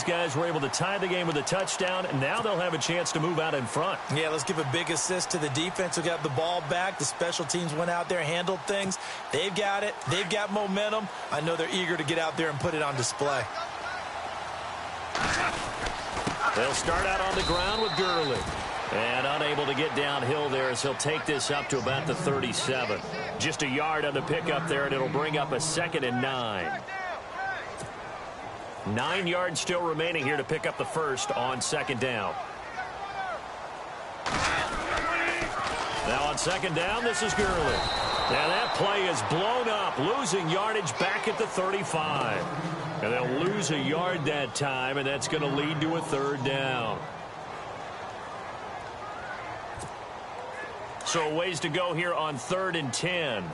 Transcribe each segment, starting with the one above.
guys were able to tie the game with a touchdown, and now they'll have a chance to move out in front. Yeah, let's give a big assist to the defense who got the ball back. The special teams went out there, handled things. They've got it. They've got momentum. I know they're eager to get out there and put it on display. They'll start out on the ground with Gurley. And unable to get downhill there as he'll take this up to about the 37. Just a yard on the pickup there, and it'll bring up a 2nd and 9. 9 yards still remaining here to pick up the first on 2nd down. Now on 2nd down, this is Gurley. And that play is blown up, losing yardage back at the 35. And they'll lose a yard that time, and that's going to lead to a 3rd down. So ways to go here on 3rd and 10.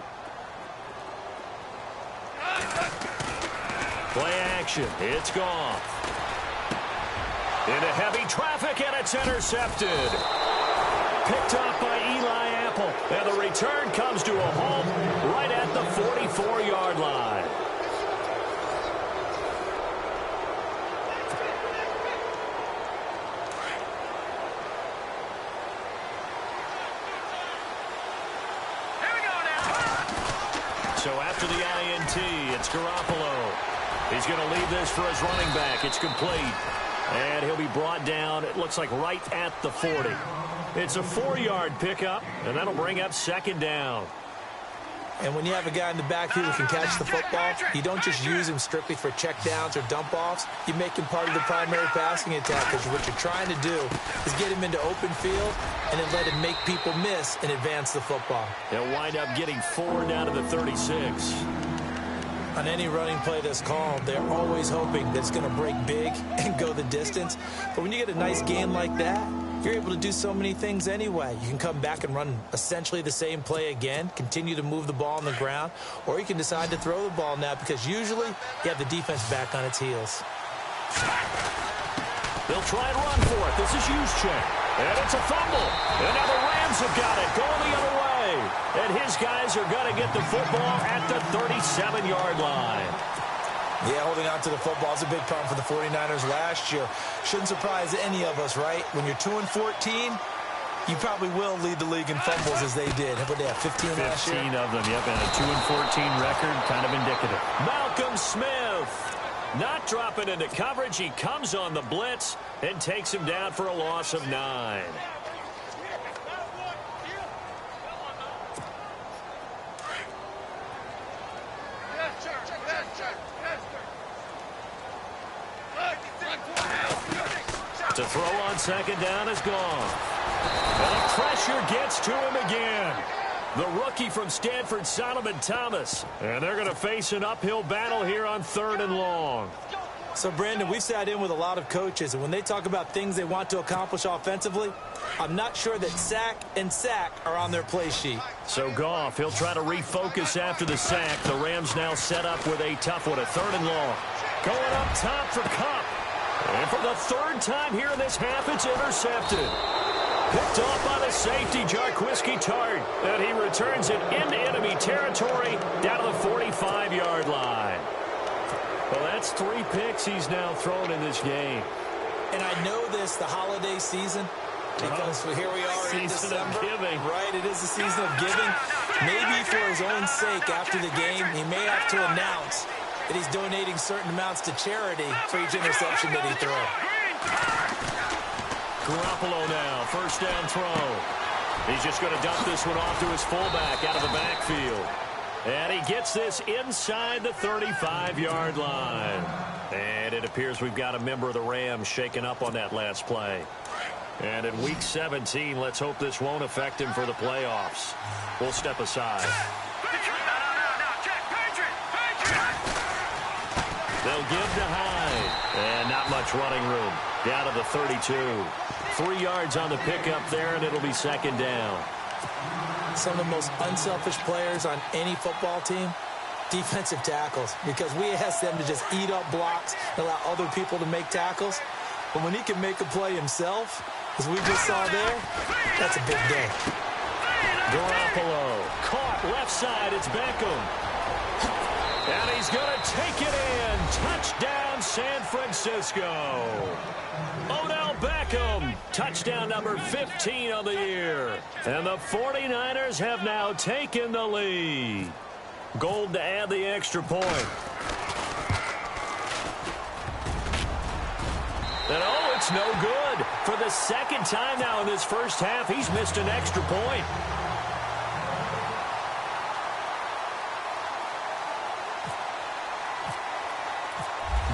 Play action. It's gone. Into heavy traffic, and it's intercepted. Picked off by Eli Apple. And the return comes to a halt right at the 44-yard line. So after the INT, it's Garoppolo. He's going to leave this for his running back. It's complete. And he'll be brought down, it looks like, right at the 40. It's a 4-yard pickup, and that'll bring up 2nd down. And when you have a guy in the backfield who can catch the football, you don't just use him strictly for checkdowns or dump-offs. You make him part of the primary passing attack, because what you're trying to do is get him into open field and then let him make people miss and advance the football. They'll wind up getting 4 down to the 36. On any running play that's called, they're always hoping that it's going to break big and go the distance. But when you get a nice game like that, you're able to do so many things anyway. You can come back and run essentially the same play again, continue to move the ball on the ground, or you can decide to throw the ball now because usually you have the defense back on its heels. They'll try and run for it. This is Juszczyk. And it's a fumble. And now the Rams have got it going the other way. And his guys are going to get the football at the 37-yard line. Yeah, holding on to the football is a big problem for the 49ers last year. Shouldn't surprise any of us, right? When you're 2-14, you probably will lead the league in fumbles as they did. What they have, 15 last year? 15 of them, yep, and a 2-14 record, kind of indicative. Malcolm Smith. Not dropping into coverage. He comes on the blitz and takes him down for a loss of 9. To throw on 2nd down is gone. And the pressure gets to him again. The rookie from Stanford, Solomon Thomas. And they're going to face an uphill battle here on 3rd and long. So, Brandon, we've sat in with a lot of coaches, and when they talk about things they want to accomplish offensively, I'm not sure that sack and sack are on their play sheet. So Goff, he'll try to refocus after the sack. The Rams now set up with a tough one, a 3rd and long. Going up top for Kupp. And for the 3rd time here in this half, it's intercepted. Picked off by the safety, Jarquiski Tart. And he returns it into enemy territory down to the 45-yard line. Well, that's 3 picks he's now thrown in this game. And I know this, the holiday season, because here we are in December. Season of giving. Right, it is the season of giving. Maybe for his own sake after the game, he may have to announce that he's donating certain amounts to charity for each interception that he throws. Garoppolo now, 1st down throw. He's just going to dump this one off to his fullback out of the backfield. And he gets this inside the 35-yard line. And it appears we've got a member of the Rams shaken up on that last play. And in Week 17, let's hope this won't affect him for the playoffs. We'll step aside. They'll give to Hyde. And not much running room. Down to the 32. 3 yards on the pickup there, and it'll be 2nd down. Some of the most unselfish players on any football team, defensive tackles, because we ask them to just eat up blocks and allow other people to make tackles. But when he can make a play himself, as we just saw there, that's a big day. Garoppolo caught left side. It's Beckham. And he's going to take it in. Touchdown, San Francisco. Odell Beckham, touchdown number 15 of the year. And the 49ers have now taken the lead. Gold to add the extra point. And oh, it's no good. For the second time now in this first half, he's missed an extra point.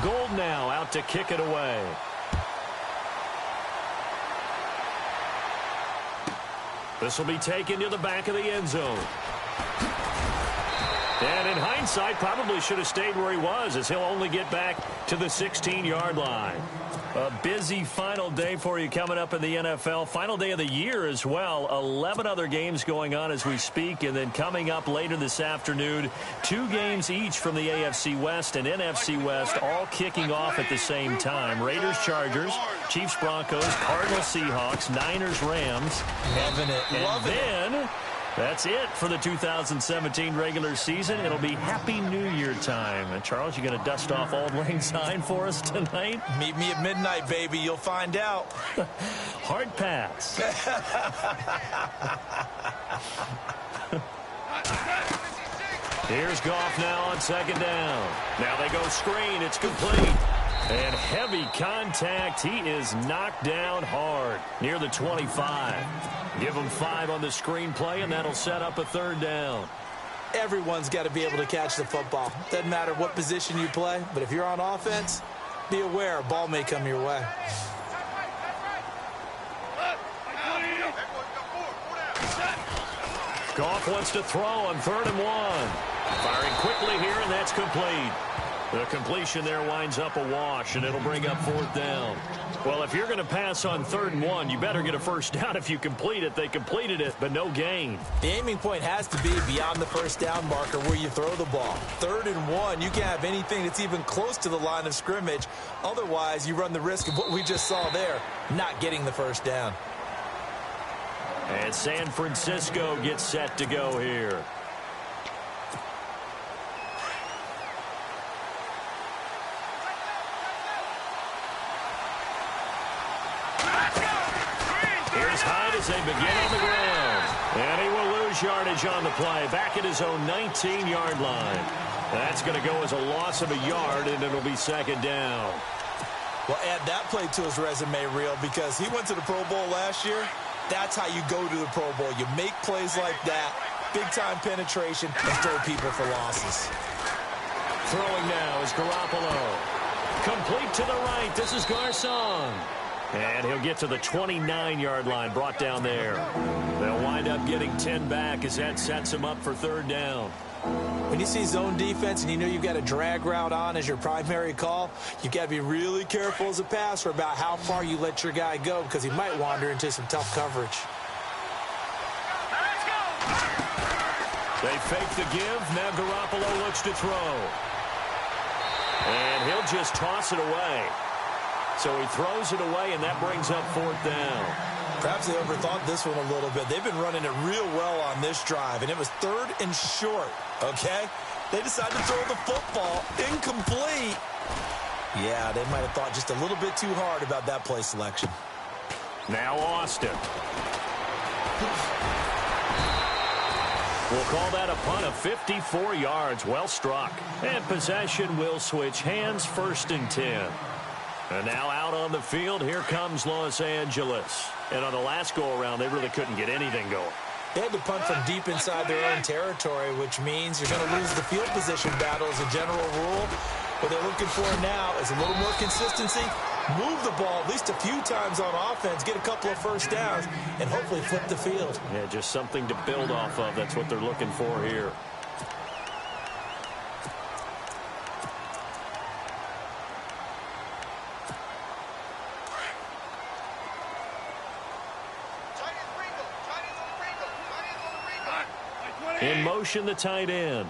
Gold now out to kick it away. This will be taken to the back of the end zone. And in hindsight, probably should have stayed where he was, as he'll only get back to the 16-yard line. A busy final day for you coming up in the NFL. Final day of the year as well. 11 other games going on as we speak. And then coming up later this afternoon, 2 games each from the AFC West and NFC West, all kicking off at the same time. Raiders, Chargers, Chiefs, Broncos, Cardinals, Seahawks, Niners, Rams. Loving it. And then that's it for the 2017 regular season. It'll be Happy New Year time. And Charles, you going to dust off Auld Lang Syne for us tonight? Meet me at midnight, baby. You'll find out. Hard pass. Here's Goff now on second down. Now they go screen. It's complete. And heavy contact. He is knocked down hard near the 25. Give him 5 on the screenplay, and that'll set up a third down. Everyone's got to be able to catch the football. Doesn't matter what position you play, but if you're on offense, be aware a ball may come your way. Goff wants to throw on 3rd and 1. Firing quickly here, and that's complete. The completion there winds up a wash, and it'll bring up 4th down. Well, if you're going to pass on 3rd and 1, you better get a first down if you complete it. They completed it, but no gain. The aiming point has to be beyond the first down marker where you throw the ball. 3rd and 1, you can't have anything that's even close to the line of scrimmage. Otherwise, you run the risk of what we just saw there, not getting the first down. And San Francisco gets set to go here. As they begin on the ground. And he will lose yardage on the play. Back at his own 19-yard line. That's going to go as a loss of a yard, and it'll be 2nd down. Well, add that play to his resume reel because he went to the Pro Bowl last year. That's how you go to the Pro Bowl. You make plays like that, big-time penetration, and throw people for losses. Throwing now is Garoppolo. Complete to the right. This is Garcon. And he'll get to the 29-yard line, brought down there. They'll wind up getting 10 back as that sets him up for 3rd down. When you see zone defense and you know you've got a drag route on as your primary call, you've got to be really careful as a passer about how far you let your guy go because he might wander into some tough coverage. They fake the give. Now Garoppolo looks to throw. And he'll just toss it away. So he throws it away, and that brings up 4th down. Perhaps they overthought this one a little bit. They've been running it real well on this drive, and it was 3rd and short, okay? They decided to throw the football incomplete. Yeah, they might have thought just a little bit too hard about that play selection. Now Austin. We'll call that a punt of 54 yards. Well struck. And possession will switch hands, 1st and 10. And now out on the field, here comes Los Angeles. And on the last go-around, they really couldn't get anything going. They had to punt from deep inside their own territory, which means you're going to lose the field position battle as a general rule. What they're looking for now is a little more consistency, move the ball at least a few times on offense, get a couple of first downs, and hopefully flip the field. Yeah, just something to build off of. That's what they're looking for here. In motion, the tight end.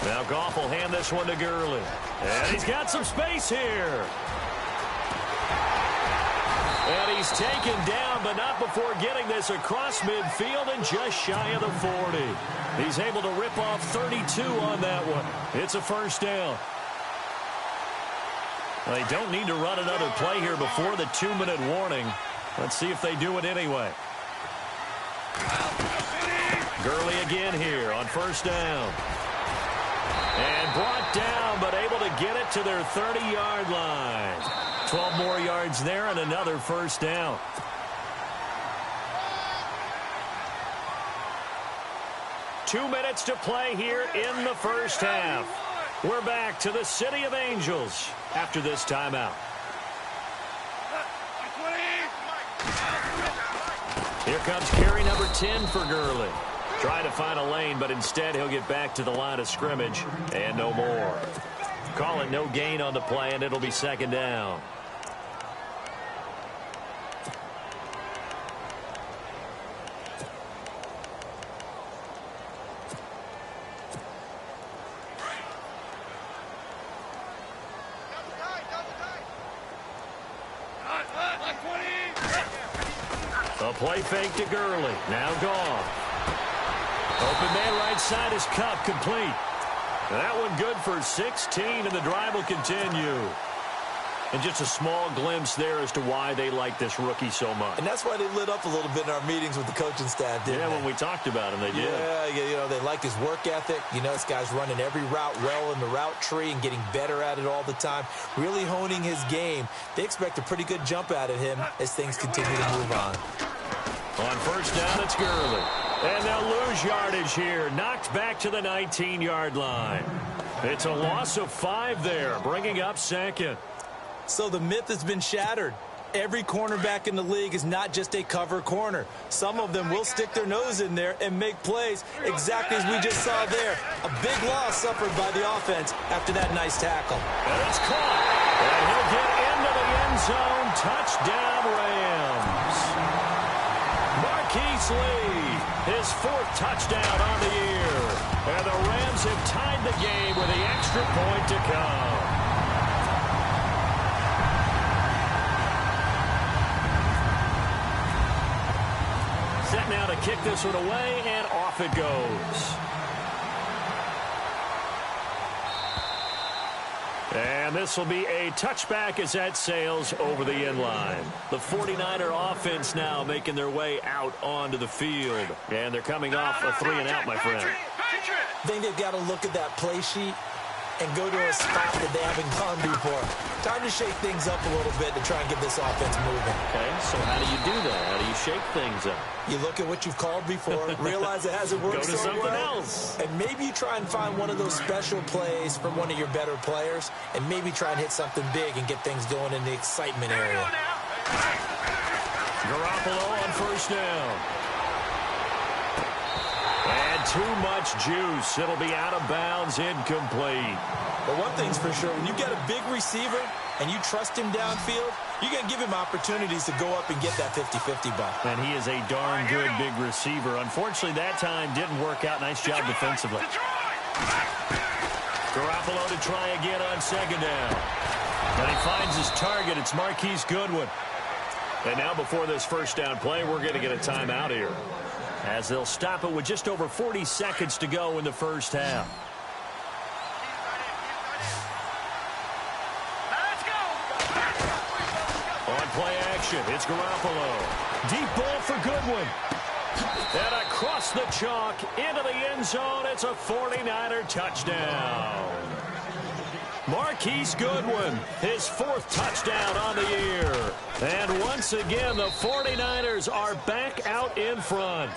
Now Goff will hand this one to Gurley. And he's got some space here. And he's taken down, but not before getting this across midfield and just shy of the 40. He's able to rip off 32 on that one. It's a first down. They don't need to run another play here before the 2-minute warning. Let's see if they do it anyway. Gurley again here on first down. And brought down, but able to get it to their 30-yard line. 12 more yards there and another first down. Two minutes to play here in the first half. We're back to the City of Angels after this timeout. Here comes carry number 10 for Gurley. Trying to find a lane, but instead he'll get back to the line of scrimmage and no more. Call it no gain on the play, and it'll be second down. A play fake to Gurley. Now gone. Open man right side is Cup, complete. That one good for 16, and the drive will continue. And just a small glimpse there as to why they like this rookie so much. And that's why they lit up a little bit in our meetings with the coaching staff, didn't they? Yeah, when we talked about him, they did. Yeah, you know, they like his work ethic. You know, this guy's running every route well in the route tree and getting better at it all the time, really honing his game. They expect a pretty good jump out of him as things continue to move on. On first down, it's Gurley. And they'll lose yardage here. Knocked back to the 19-yard line. It's a loss of 5 there, bringing up second. So the myth has been shattered. Every cornerback in the league is not just a cover corner. Some of them will stick their nose in there and make plays exactly as we just saw there. A big loss suffered by the offense after that nice tackle. And it's caught. And he'll get into the end zone. Touchdown, Rams. Marquise Lee, his 4th touchdown on the year. And the Rams have tied the game with the extra point to come. Set now to kick this one away, and off it goes. And this will be a touchback as that sails over the end line. The 49er offense now making their way out onto the field. And they're coming off a 3-and-out, my friend. I think they've got to look at that play sheet and go to a spot that they haven't gone before. Time to shake things up a little bit to try and get this offense moving. Okay, so how do you do that? How do you shake things up? You look at what you've called before, realize it hasn't worked Go to so something well, else. and maybe you try and find one of those special plays from one of your better players, and maybe try and hit something big and get things going in the excitement area. Garoppolo on first down. And too much juice. It'll be out of bounds, incomplete. But one thing's for sure, when you get a big receiver and you trust him downfield, you're going to give him opportunities to go up and get that 50-50 ball. And he is a darn good big receiver. Unfortunately, that time didn't work out. Nice job defensively. Garoppolo to try again on second down. And he finds his target. It's Marquise Goodwin. And now before this first down play, we're going to get a timeout here, as they'll stop it with just over 40 seconds to go in the first half. On play action, it's Garoppolo. Deep ball for Goodwin. And across the chalk into the end zone. It's a 49er touchdown. Marquise Goodwin, his 4th touchdown on the year. And once again, the 49ers are back out in front.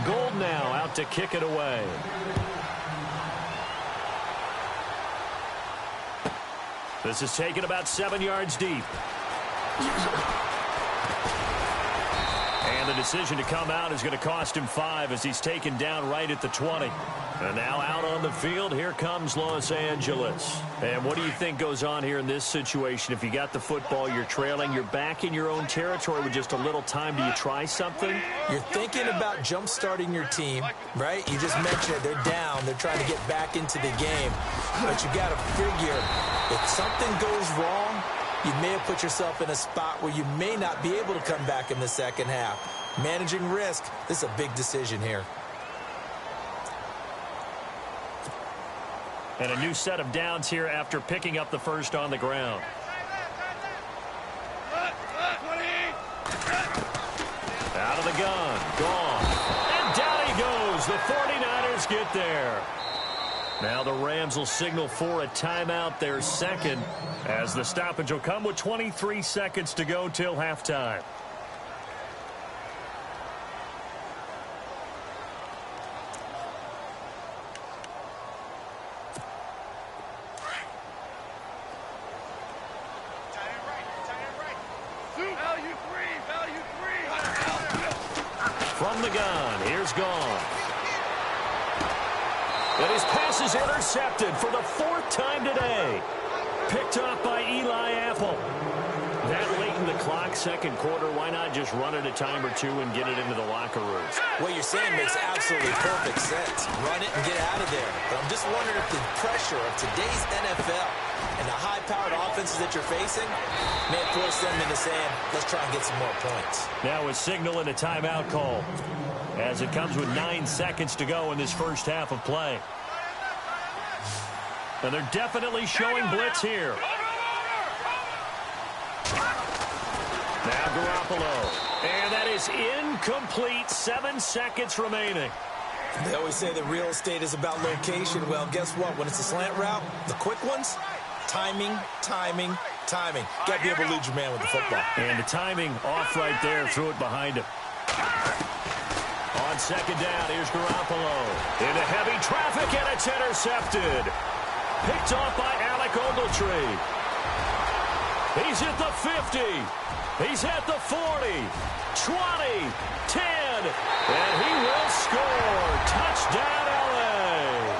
Gold now out to kick it away. This is taken about 7 yards deep. And And the decision to come out is going to cost him 5 as he's taken down right at the 20. And now out on the field, here comes Los Angeles. And what do you think goes on here in this situation? If you got the football, you're trailing, you're back in your own territory with just a little time. Do you try something? You're thinking about jump-starting your team, right? You just mentioned it. They're down. They're trying to get back into the game. But you got to figure, if something goes wrong, you may have put yourself in a spot where you may not be able to come back in the second half. Managing risk, this is a big decision here. And a new set of downs here after picking up the first on the ground. Out of the gun, gone. And down he goes. The 49ers get there. Now the Rams will signal for a timeout, their second, as the stoppage will come with 23 seconds to go till halftime. From the gun, here's Gone. And his pass is intercepted for the 4th time today. Picked off by Eli Apple. That late in the clock, second quarter, why not just run it a time or two and get it into the locker rooms? What you're saying makes absolutely perfect sense. Run it and get out of there. But I'm just wondering if the pressure of today's NFL and the high-powered offenses that you're facing may force them into saying, let's try and get some more points. Now a signal and a timeout call, as it comes with 9 seconds to go in this first half of play. And they're definitely showing blitz here. Now Garoppolo. And that is incomplete. 7 seconds remaining. They always say that real estate is about location. Well, guess what? When it's a slant route, the quick ones, timing, timing, timing. Got to be able to lead your man with the football. And the timing off right there. Threw it behind him. On second down, here's Garoppolo. Into heavy traffic, and it's intercepted. Picked off by Alec Ogletree. He's at the 50. He's at the 40. 20. 10. And he will score. Touchdown, LA.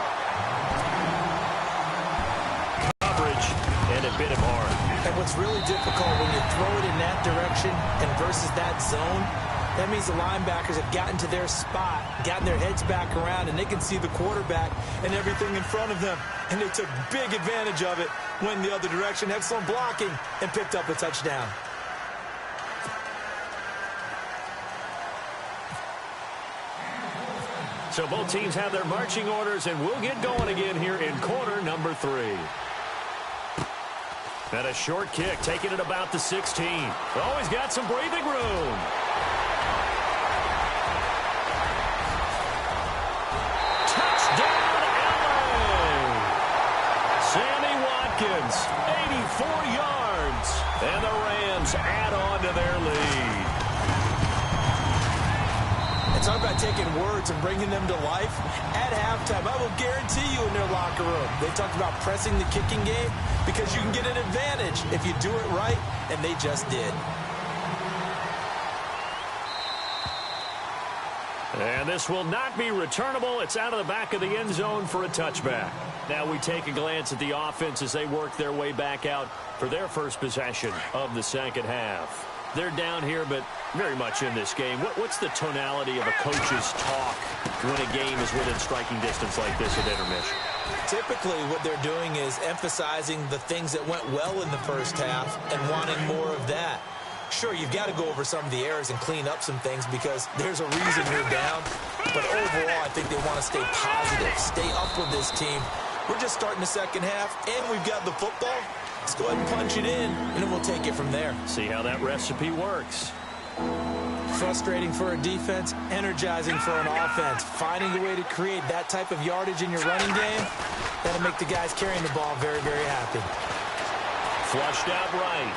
Coverage, and it bit him hard. And what's really difficult when you throw it in that direction and versus that zone, that means the linebackers have gotten to their spot, gotten their heads back around, and they can see the quarterback and everything in front of them. And they took big advantage of it, went the other direction, excellent blocking, and picked up a touchdown. So both teams have their marching orders, and we'll get going again here in quarter number 3. And a short kick, taking it about the 16. Oh, he's got some breathing room. Touchdown, LA! Sammy Watkins, 84 yards. And the Rams add on to their lead. It's all about taking words and bringing them to life. At halftime, I will guarantee you in their locker room, they talked about pressing the kicking game because you can get an advantage if you do it right, and they just did. And this will not be returnable. It's out of the back of the end zone for a touchback. Now we take a glance at the offense as they work their way back out for their first possession of the second half. They're down here, but very much in this game. What's the tonality of a coach's talk when a game is within striking distance like this at intermission? Typically, what they're doing is emphasizing the things that went well in the first half and wanting more of that. Sure, you've got to go over some of the errors and clean up some things because there's a reason you're down. But overall, I think they want to stay positive, stay up with this team. We're just starting the second half, and we've got the football. Let's go ahead and punch it in, and then we'll take it from there. See how that recipe works. Frustrating for a defense, energizing for an offense. Finding a way to create that type of yardage in your running game, that'll make the guys carrying the ball very, very happy. Flushed out right.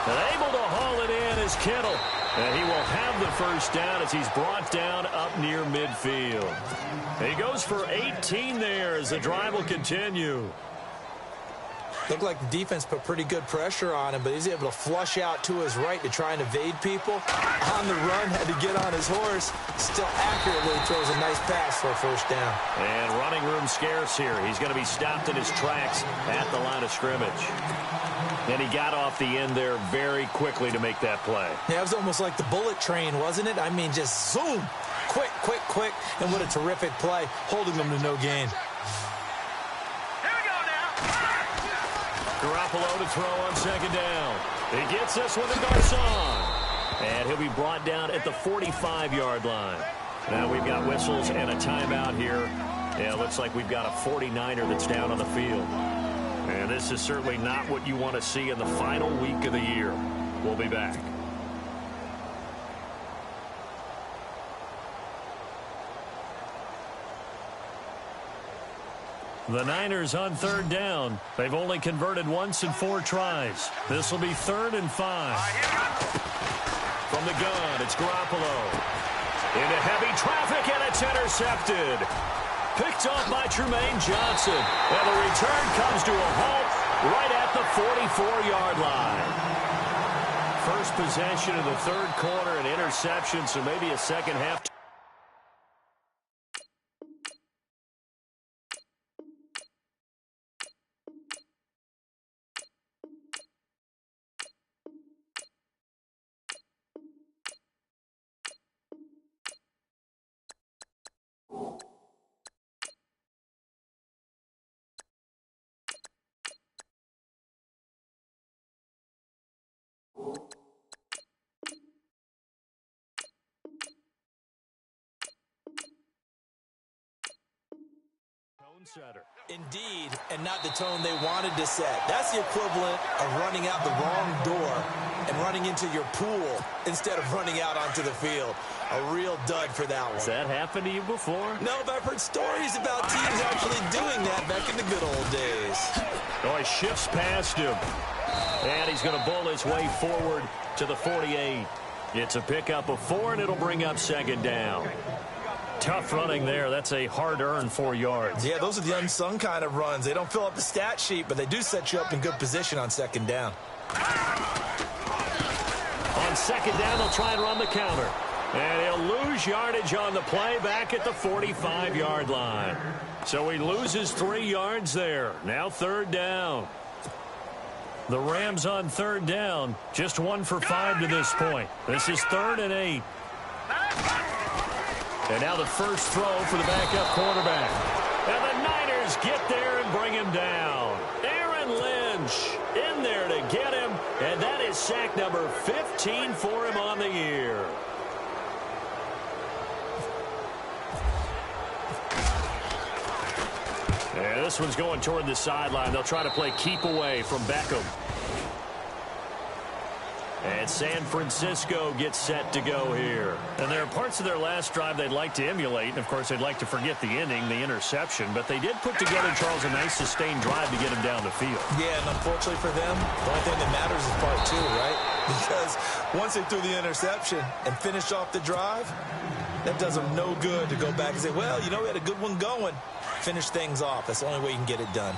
And able to haul it in is Kittle. And he will have the first down as he's brought down up near midfield. He goes for 18 there as the drive will continue. Looked like the defense put pretty good pressure on him, but he's able to flush out to his right to try and evade people. On the run, had to get on his horse. Still accurately throws a nice pass for a first down. And running room scarce here. He's going to be stopped in his tracks at the line of scrimmage. And he got off the end there very quickly to make that play. Yeah, it was almost like the bullet train, wasn't it? I mean, just zoom. Quick, quick, quick. And what a terrific play, holding them to no gain. Garoppolo to throw on second down. He gets this one to Garcon. And he'll be brought down at the 45-yard line. Now we've got whistles and a timeout here. Yeah, it looks like we've got a 49er that's down on the field. And this is certainly not what you want to see in the final week of the year. We'll be back. The Niners on third down. They've only converted once in 4 tries. This will be 3rd and 5. From the gun, it's Garoppolo. Into heavy traffic, and it's intercepted. Picked off by Trumaine Johnson. And the return comes to a halt right at the 44-yard line. First possession of the third quarter, an interception, so maybe a second half. Setter. Indeed, and not the tone they wanted to set. That's the equivalent of running out the wrong door and running into your pool instead of running out onto the field. A real dud for that one. Has that happened to you before? No, but I've heard stories about teams actually doing that back in the good old days. Oh, he shifts past him. And he's going to bull his way forward to the 48. It's a pickup of 4, and it'll bring up second down. Tough running there. That's a hard-earned 4 yards. Yeah, those are the unsung kind of runs. They don't fill up the stat sheet, but they do set you up in good position on second down. On second down, they'll try and run the counter. And he'll lose yardage on the play back at the 45-yard line. So he loses 3 yards there. Now third down. The Rams on third down. Just 1 for 5 to this point. This is 3rd and 8. And now the first throw for the backup quarterback. And the Niners get there and bring him down. Aaron Lynch in there to get him. And that is sack number 15 for him on the year. And this one's going toward the sideline. They'll try to play keep away from Beckham. And San Francisco gets set to go here. And there are parts of their last drive they'd like to emulate. And, of course, they'd like to forget the ending, the interception. But they did put together, Charles, a nice sustained drive to get him down the field. Yeah, and unfortunately for them, the only thing that matters is part 2, right? Because once they threw the interception and finished off the drive, that does them no good to go back and say, well, you know, we had a good one going. Finish things off. That's the only way you can get it done.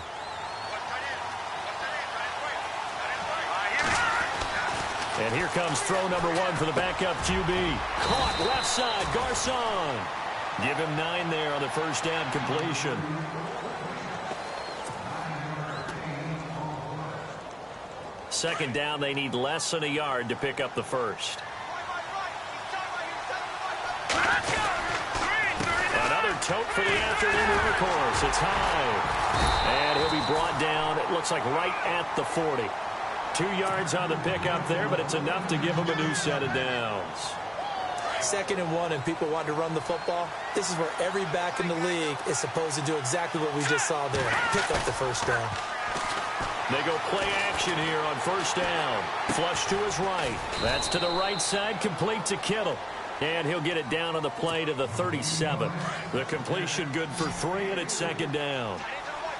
And here comes throw number 1 for the backup QB. Caught left side, Garcon. Give him 9 there on the first down completion. Second down, they need less than a yard to pick up the first. Another tote for the afternoon workhorse. It's high. And he'll be brought down, it looks like right at the 40. 2 yards on the pickup there, but it's enough to give him a new set of downs. 2nd and 1, and people want to run the football. This is where every back in the league is supposed to do exactly what we just saw there. Pick up the first down. They go play action here on first down. Flush to his right. That's to the right side, complete to Kittle. And he'll get it down on the play to the 37. The completion good for 3, and it's second down.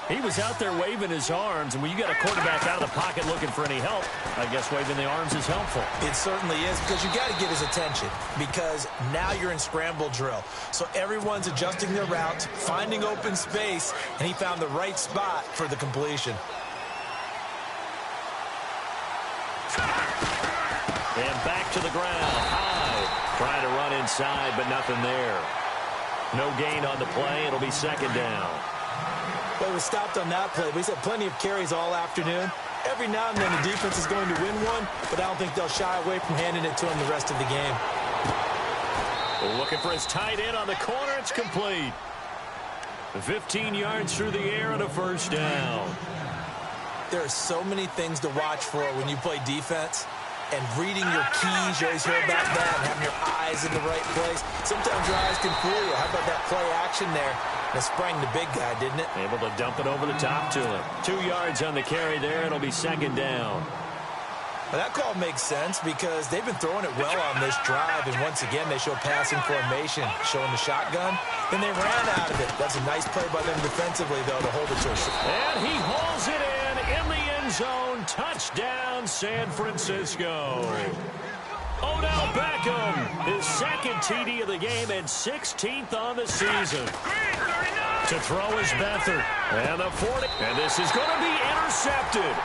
He was out there waving his arms, and when you got a quarterback out of the pocket looking for any help, I guess waving the arms is helpful. It certainly is, because you got to get his attention, because now you're in scramble drill. So everyone's adjusting their route, finding open space, and he found the right spot for the completion. And back to the ground. High. Trying to run inside, but nothing there. No gain on the play. It'll be second down. Well, we stopped on that play. We've had plenty of carries all afternoon. Every now and then the defense is going to win one, but I don't think they'll shy away from handing it to him the rest of the game. Looking for his tight end on the corner. It's complete. 15 yards through the air and a first down. There are so many things to watch for when you play defense. And reading your keys, you always hear about that, and having your eyes in the right place. Sometimes your eyes can fool you. How about that play action there? And it sprang the big guy, didn't it? Able to dump it over the top to him. 2 yards on the carry there. It'll be second down. Well, that call makes sense because they've been throwing it well on this drive, and once again they show passing formation, showing the shotgun. Then they ran out of it. That's a nice play by them defensively, though, to hold it to a shot. And he hauls it in the end zone. Touchdown, San Francisco. Odell Beckham, his second TD of the game and 16th on the season. To throw is Beathard. And the 40. And this is going to be intercepted.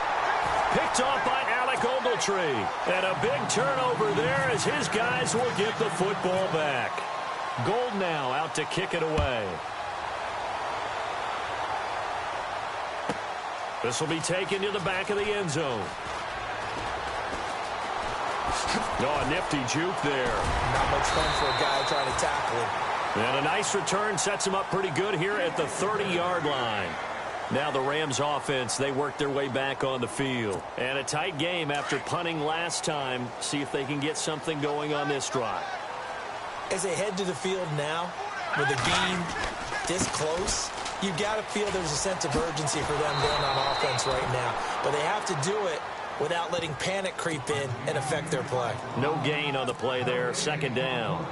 Picked off by Alec Ogletree. And a big turnover there as his guys will get the football back. Gold now out to kick it away. This will be taken to the back of the end zone. Oh, a nifty juke there. Not much fun for a guy trying to tackle him. And a nice return sets him up pretty good here at the 30-yard line. Now the Rams offense, they work their way back on the field. And a tight game after punting last time. See if they can get something going on this drive. As they head to the field now, with the game this close, you've got to feel there's a sense of urgency for them going on offense right now. But they have to do it without letting panic creep in and affect their play. No gain on the play there. Second down.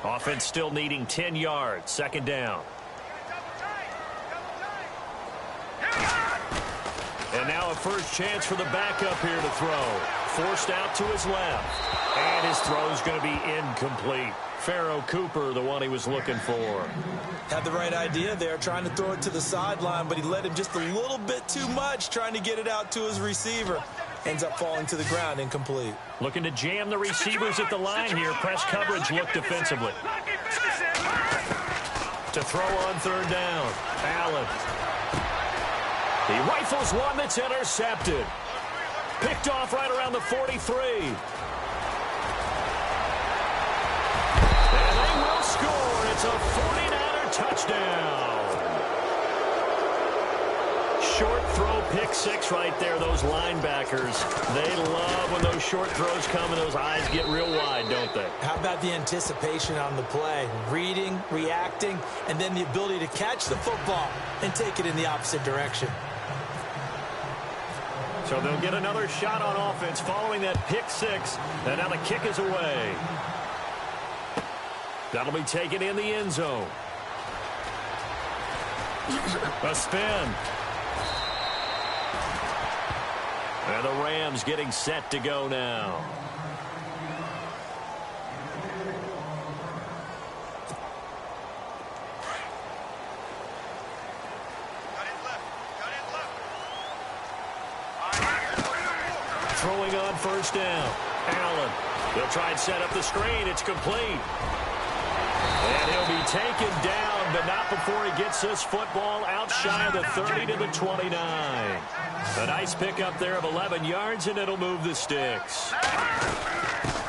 Offense still needing 10 yards. Second down. And now a first chance for the backup here to throw. Forced out to his left. And his throw's going to be incomplete. Pharaoh Cooper, the one he was looking for. Had the right idea there, trying to throw it to the sideline, but he let him just a little bit too much, trying to get it out to his receiver. Ends up falling to the ground, incomplete. Looking to jam the receivers at the line here. Press coverage look defensively. To throw on third down. Allen. He rifles one that's intercepted. Picked off right around the 43. And they will score. It's a 49er touchdown. Short throw, pick six right there. Those linebackers, they love when those short throws come and those eyes get real wide, don't they? How about the anticipation on the play? Reading, reacting, and then the ability to catch the football and take it in the opposite direction. So they'll get another shot on offense following that pick six. And now the kick is away. That'll be taken in the end zone. A spin. And the Rams getting set to go now. Throwing on first down. Allen. They'll try and set up the screen. It's complete. And he'll be taken down, but not before he gets this football out shy of the 30 to the 29. A nice pickup there of 11 yards, and it'll move the sticks.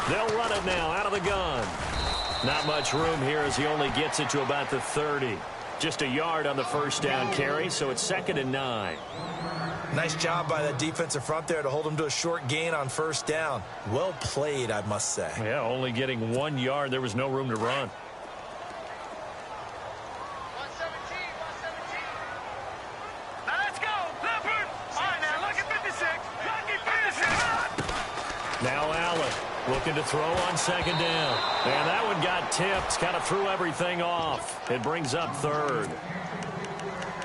They'll run it now out of the gun. Not much room here as he only gets it to about the 30. Just a yard on the first down carry, so it's 2nd and 9. Nice job by that defensive front there to hold him to a short gain on first down. Well played, I must say. Yeah, only getting 1 yard. There was no room to run. Now Allen looking to throw on second down. And that one got tipped. Kind of threw everything off. It brings up third.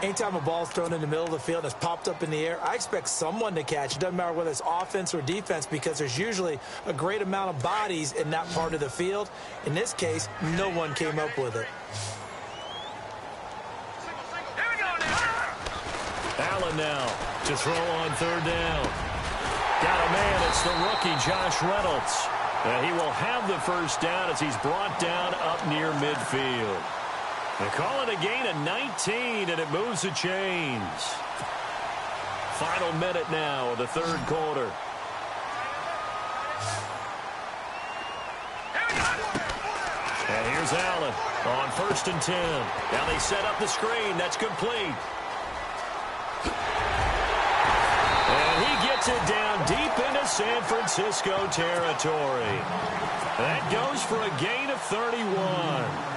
Anytime a ball's thrown in the middle of the field and it's popped up in the air, I expect someone to catch. It doesn't matter whether it's offense or defense because there's usually a great amount of bodies in that part of the field. In this case, no one came up with it. Allen now to throw on third down. Got a man. It's the rookie, Josh Reynolds. And he will have the first down as he's brought down up near midfield. They call it a gain of 19, and it moves the chains. Final minute now of the third quarter. And here's Allen on 1st and 10. Now they set up the screen. That's complete. And he gets it down deep into San Francisco territory. That goes for a gain of 31.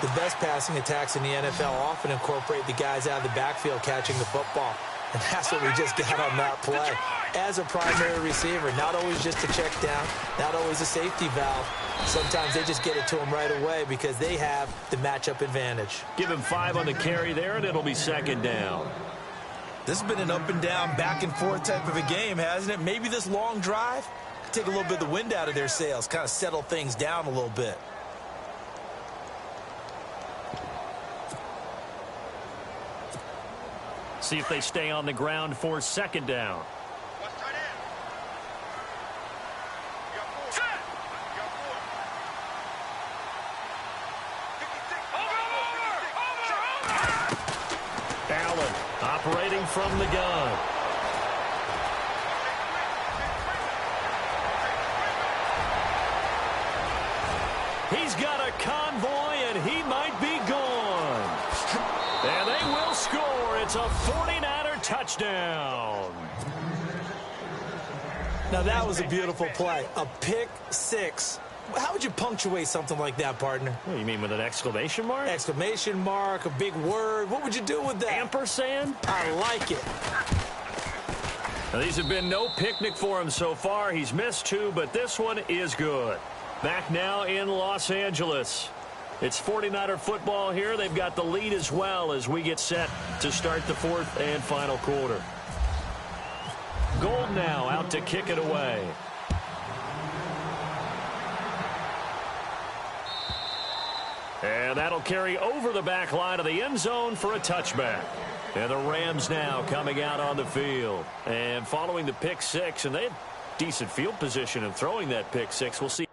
The best passing attacks in the NFL often incorporate the guys out of the backfield catching the football. And that's what we just got on that play. As a primary receiver, not always just a check down, not always a safety valve. Sometimes they just get it to him right away because they have the matchup advantage. Give him 5 on the carry there, and it'll be 2nd down. This has been an up and down, back and forth type of a game, hasn't it? Maybe this long drive take a little bit of the wind out of their sails, kind of settle things down a little bit. See if they stay on the ground for 2nd down. Allen operating from the gun. He's got a convoy, and he might be gone. And they will score. It's a 49er touchdown. Now, that was a beautiful play. A pick six. How would you punctuate something like that, partner? What do you mean, with an exclamation mark? Exclamation mark, a big word. What would you do with that? Ampersand? I like it. Now, these have been no picnic for him so far. He's missed 2, but this one is good. Back now in Los Angeles. It's 49er football here. They've got the lead as well as we get set to start the 4th and final quarter. Gold now out to kick it away. And that'll carry over the back line of the end zone for a touchback. And the Rams now coming out on the field. And following the pick 6, and they had decent field position in throwing that pick 6. We'll see.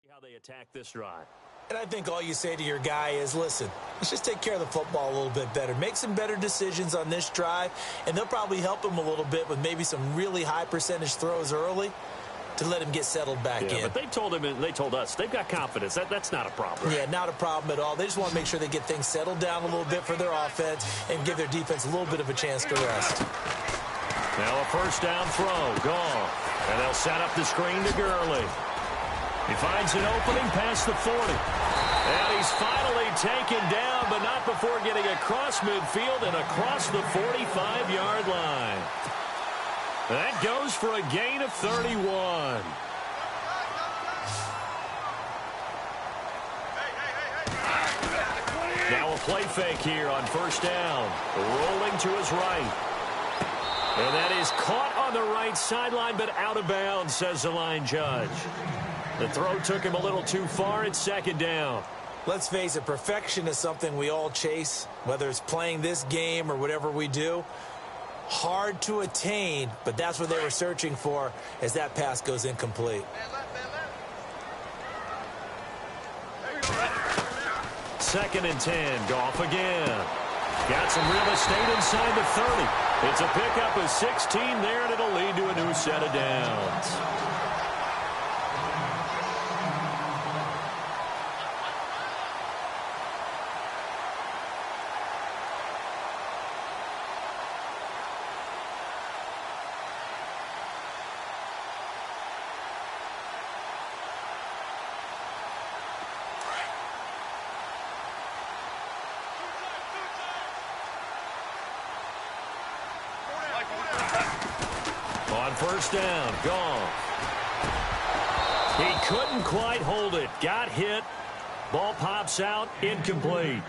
How they attack this drive. And I think all you say to your guy is, listen, let's just take care of the football a little bit better. Make some better decisions on this drive, and they'll probably help him a little bit with maybe some really high percentage throws early to let him get settled back in. But they told him, and they told us, they've got confidence. That's not a problem. Yeah, not a problem at all. They just want to make sure they get things settled down a little bit for their offense and give their defense a little bit of a chance to rest. Now a 1st down throw, gone. And they'll set up the screen to Gurley. He finds an opening past the 40. And he's finally taken down, but not before getting across midfield and across the 45-yard line. That goes for a gain of 31. Now a play fake here on 1st down. Rolling to his right. And that is caught on the right sideline, but out of bounds, says the line judge. The throw took him a little too far. It's 2nd down. Let's face it, perfection is something we all chase, whether it's playing this game or whatever we do. Hard to attain, but that's what they were searching for as that pass goes incomplete. Second and 10. Goff again. Got some real estate inside the 30. It's a pickup of 16 there, and it'll lead to a new set of downs. On first down, Goff. He couldn't quite hold it. Got hit. Ball pops out, incomplete.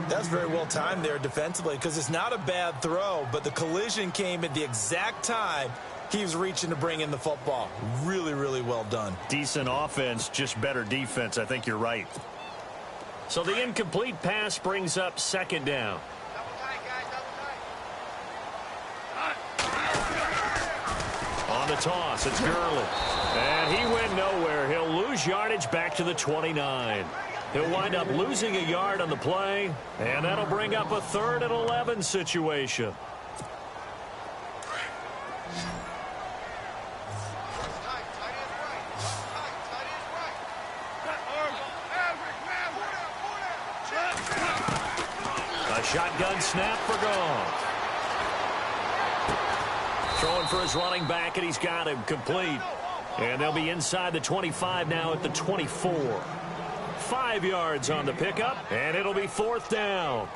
That's very well timed there defensively because it's not a bad throw, but the collision came at the exact time he was reaching to bring in the football. Really, really well done. Decent offense, just better defense. I think you're right. So the incomplete pass brings up second down. On the toss, it's Gurley. And he went nowhere. He'll lose yardage back to the 29. He'll wind up losing a yard on the play, and that'll bring up a 3rd and 11 situation. A shotgun snap for Goff. Throwing for his running back, and he's got him complete. And they'll be inside the 25 now at the 24. 5 yards on the pickup, and it'll be 4th down.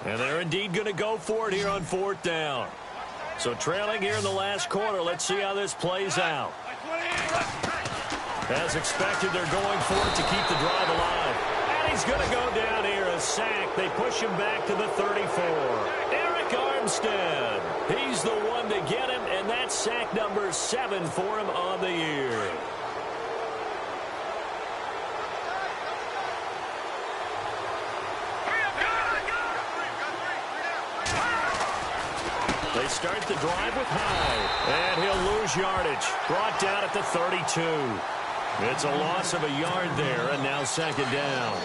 And they're indeed going to go for it here on 4th down. So trailing here in the last quarter, let's see how this plays out. As expected, they're going for it to keep the drive alive. And he's going to go down here, a sack. They push him back to the 34. Eric Armstead. He's the one to get him, and that's sack number 7 for him on the year. They start the drive with Hyde, and he'll lose yardage. Brought down at the 32. It's a loss of a yard there, and now second down.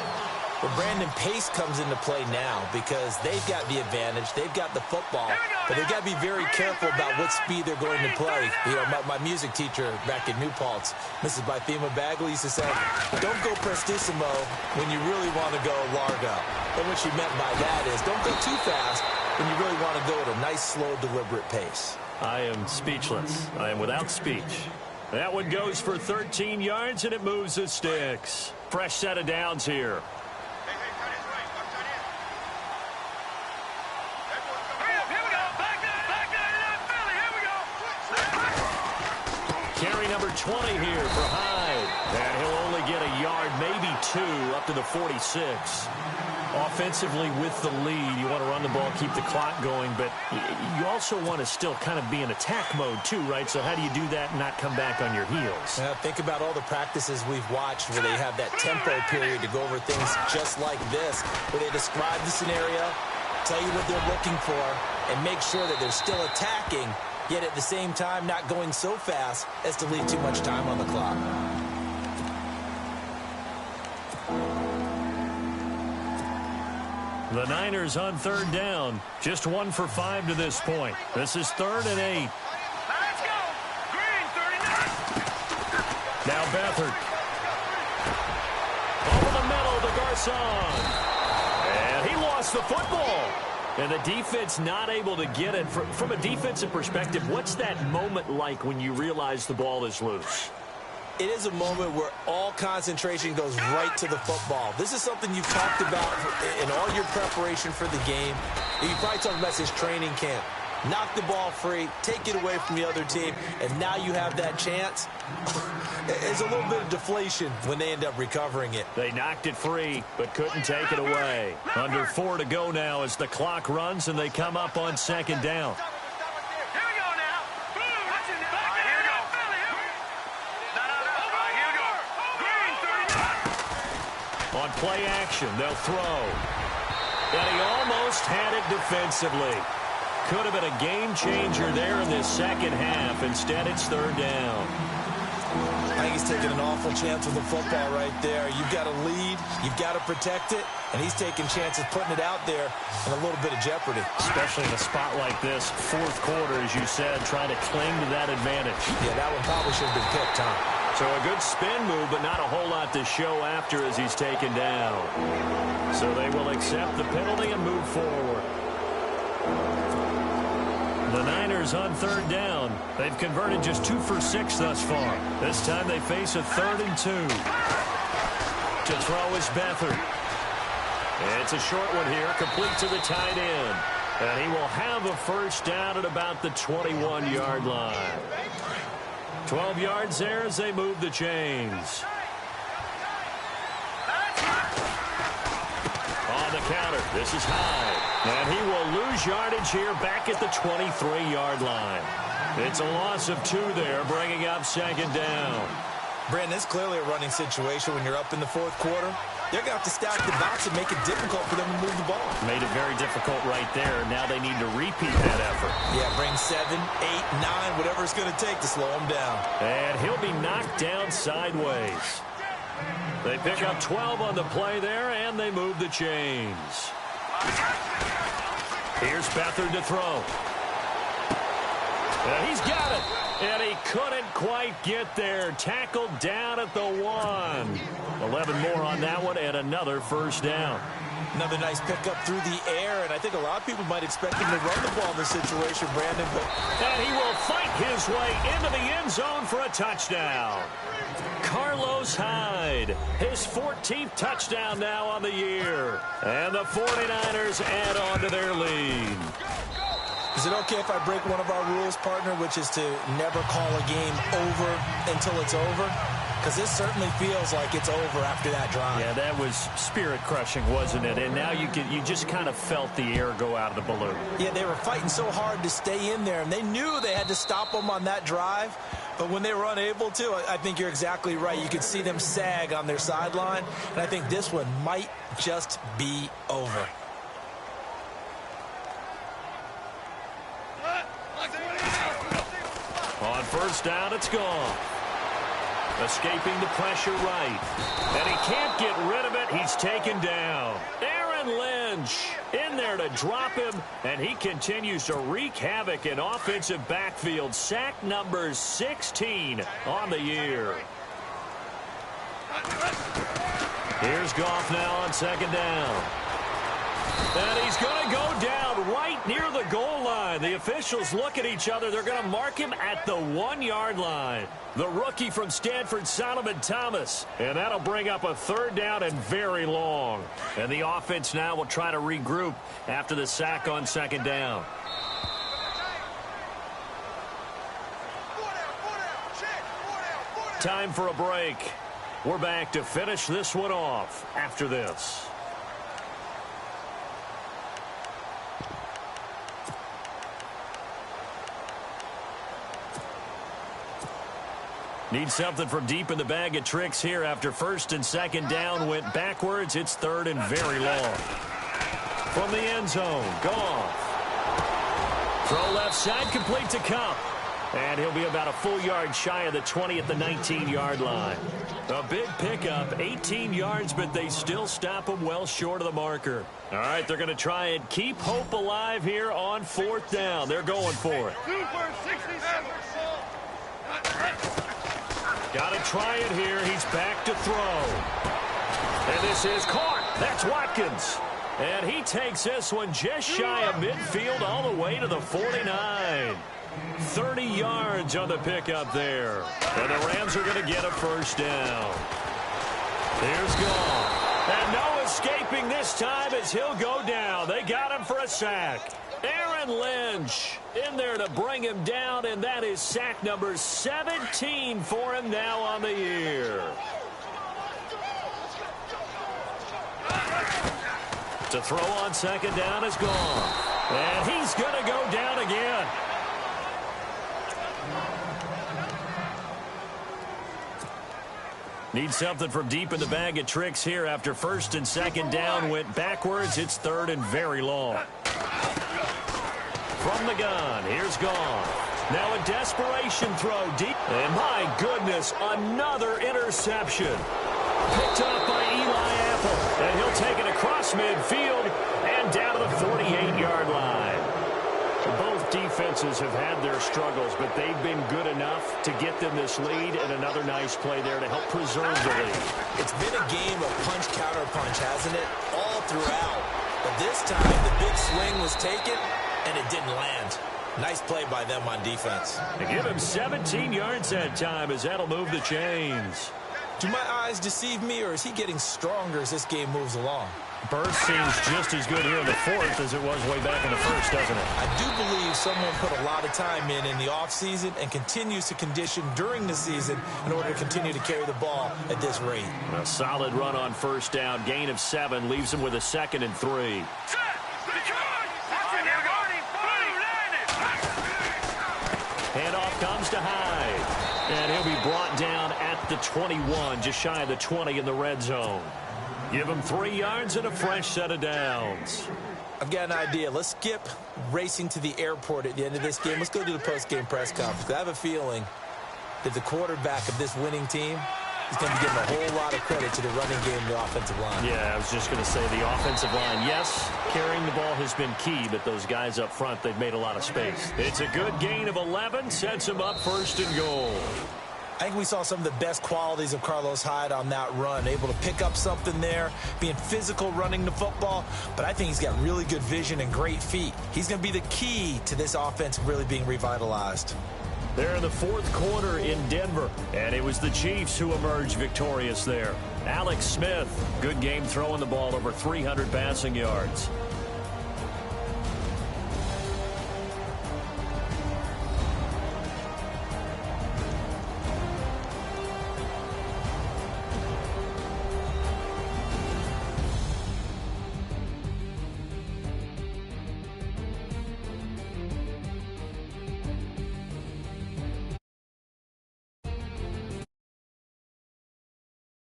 Well, Brandon, pace comes into play now because they've got the advantage. They've got the football, but they've got to be very careful about what speed they're going to play. You know, my music teacher back in New Paltz, Mrs. Bythema Bagley, used to say, don't go prestissimo when you really want to go largo. And what she meant by that is don't go too fast when you really want to go at a nice, slow, deliberate pace. I am speechless. I am without speech. That one goes for 13 yards, and it moves the sticks. Fresh set of downs here. Carry number 20 here for Hyde. And he'll only get a yard, maybe 2, up to the 46. Offensively with the lead, you want to run the ball, keep the clock going, but you also want to still kind of be in attack mode too, right? So how do you do that and not come back on your heels? Now, think about all the practices we've watched where they have that tempo period to go over things just like this, where they describe the scenario, tell you what they're looking for, and make sure that they're still attacking, yet at the same time not going so fast as to leave too much time on the clock. The Niners on 3rd down. Just 1 for 5 to this point. This is 3rd and 8. Let's go. Green, 39. Now Beathard. Over the middle to Garcon. And he lost the football. And the defense not able to get it. From a defensive perspective, what's that moment like when you realize the ball is loose? It is a moment where all concentration goes right to the football. This is something you've talked about in all your preparation for the game. You probably talked about this training camp. Knock the ball free, take it away from the other team, and now you have that chance. There's a little bit of deflation when they end up recovering it. They knocked it free, but couldn't take it away. Under 4 to go now as the clock runs, and they come up on 2nd down. Here we go now. Boom. Here we go. Play action. They'll throw. And he almost had it defensively. Could have been a game changer there in this second half. Instead, it's third down. I think he's taking an awful chance with the football right there. You've got to lead. You've got to protect it. And he's taking chances putting it out there in a little bit of jeopardy. Especially in a spot like this, fourth quarter, as you said, trying to cling to that advantage. Yeah, that one probably should have been picked, Tom. So a good spin move, but not a whole lot to show after as he's taken down. So they will accept the penalty and move forward. The Niners on third down. They've converted just 2 for 6 thus far. This time they face a 3rd and 2. To throw is Beathard. It's a short one here, complete to the tight end. And he will have a first down at about the 21-yard line. 12 yards there as they move the chains. On the counter, this is Hyde. And he will lose yardage here back at the 23-yard line. It's a loss of 2 there, bringing up second down. Brandon, it's clearly a running situation when you're up in the fourth quarter. They're going to have to stack the box and make it difficult for them to move the ball. Made it very difficult right there. Now they need to repeat that effort. Yeah, bring 7, 8, 9, whatever it's going to take to slow him down. And he'll be knocked down sideways. They pick up 12 on the play there, and they move the chains. Here's Beathard to throw. And he's got it. And he couldn't quite get there. Tackled down at the 1. 11 more on that one, and another first down. Another nice pickup through the air, and I think a lot of people might expect him to run the ball in this situation, Brandon. And he will fight his way into the end zone for a touchdown. Carlos Hyde, his 14th touchdown now on the year. And the 49ers add on to their lead. Is it okay if I break one of our rules, partner, which is to never call a game over until it's over? Because this certainly feels like it's over after that drive. Yeah, that was spirit-crushing, wasn't it? And now you just kind of felt the air go out of the balloon. Yeah, they were fighting so hard to stay in there, and they knew they had to stop them on that drive. But when they were unable to, I think you're exactly right. You could see them sag on their sideline, and I think this one might just be over. On first down, it's gone. Escaping the pressure right. And he can't get rid of it. He's taken down. Aaron Lynch in there to drop him. And he continues to wreak havoc in offensive backfield. Sack number 16 on the year. Here's Goff now on second down. And he's going to go down right near the goal line. The officials look at each other. They're going to mark him at the 1-yard line. The rookie from Stanford, Solomon Thomas. And that'll bring up a third down and very long. And the offense now will try to regroup after the sack on second down. Time for a break. We're back to finish this one off after this. Need something from deep in the bag of tricks here after first and second down went backwards. It's third and very long. From the end zone, Goff. Throw left side, complete to Cup. And he'll be about a full yard shy of the 20 at the 19-yard line. A big pickup, 18 yards, but they still stop him well short of the marker. All right, they're going to try and keep hope alive here on fourth down. They're going for it. Got to try it here. He's back to throw. And this is caught. That's Watkins. And he takes this one just shy of midfield all the way to the 49. 30 yards on the pickup there. And the Rams are going to get a first down. Here's Goff. And no escaping this time as he'll go down. They got him for a sack. Aaron Lynch in there to bring him down, and that is sack number 17 for him now on the year. To throw on second down is gone. And he's going to go down again. Need something from deep in the bag of tricks here after first and second down went backwards. It's third and very long. From the gun, here's Gone. Now a desperation throw deep. And my goodness, another interception. Picked up by Eli Apple. And he'll take it across midfield and down to the 48-yard line. Both defenses have had their struggles, but they've been good enough to get them this lead, and another nice play there to help preserve the lead. It's been a game of punch-counter-punch, hasn't it? All throughout. But this time, the big swing was taken, and it didn't land. Nice play by them on defense. They give him 17 yards that time as that'll move the chains. Do my eyes deceive me, or is he getting stronger as this game moves along? Burst seems just as good here in the fourth as it was way back in the first, doesn't it? I do believe someone put a lot of time in the offseason and continues to condition during the season in order to continue to carry the ball at this rate. A solid run on first down. Gain of 7 leaves him with a 2nd and 3. Handoff comes to Hyde. And he'll be brought down at the 21, just shy of the 20 in the red zone. Give him 3 yards and a fresh set of downs. I've got an idea. Let's skip racing to the airport at the end of this game. Let's go to the post-game press conference. I have a feeling that the quarterback of this winning team is going to be getting a whole lot of credit to the running game and the offensive line. Yeah, I was just going to say the offensive line. Yes, carrying the ball has been key, but those guys up front, they've made a lot of space. It's a good gain of 11, sets him up 1st and goal. I think we saw some of the best qualities of Carlos Hyde on that run. Able to pick up something there, being physical running the football. But I think he's got really good vision and great feet. He's going to be the key to this offense really being revitalized. They're in the 4th quarter in Denver, and it was the Chiefs who emerged victorious there. Alex Smith, good game throwing the ball, over 300 passing yards.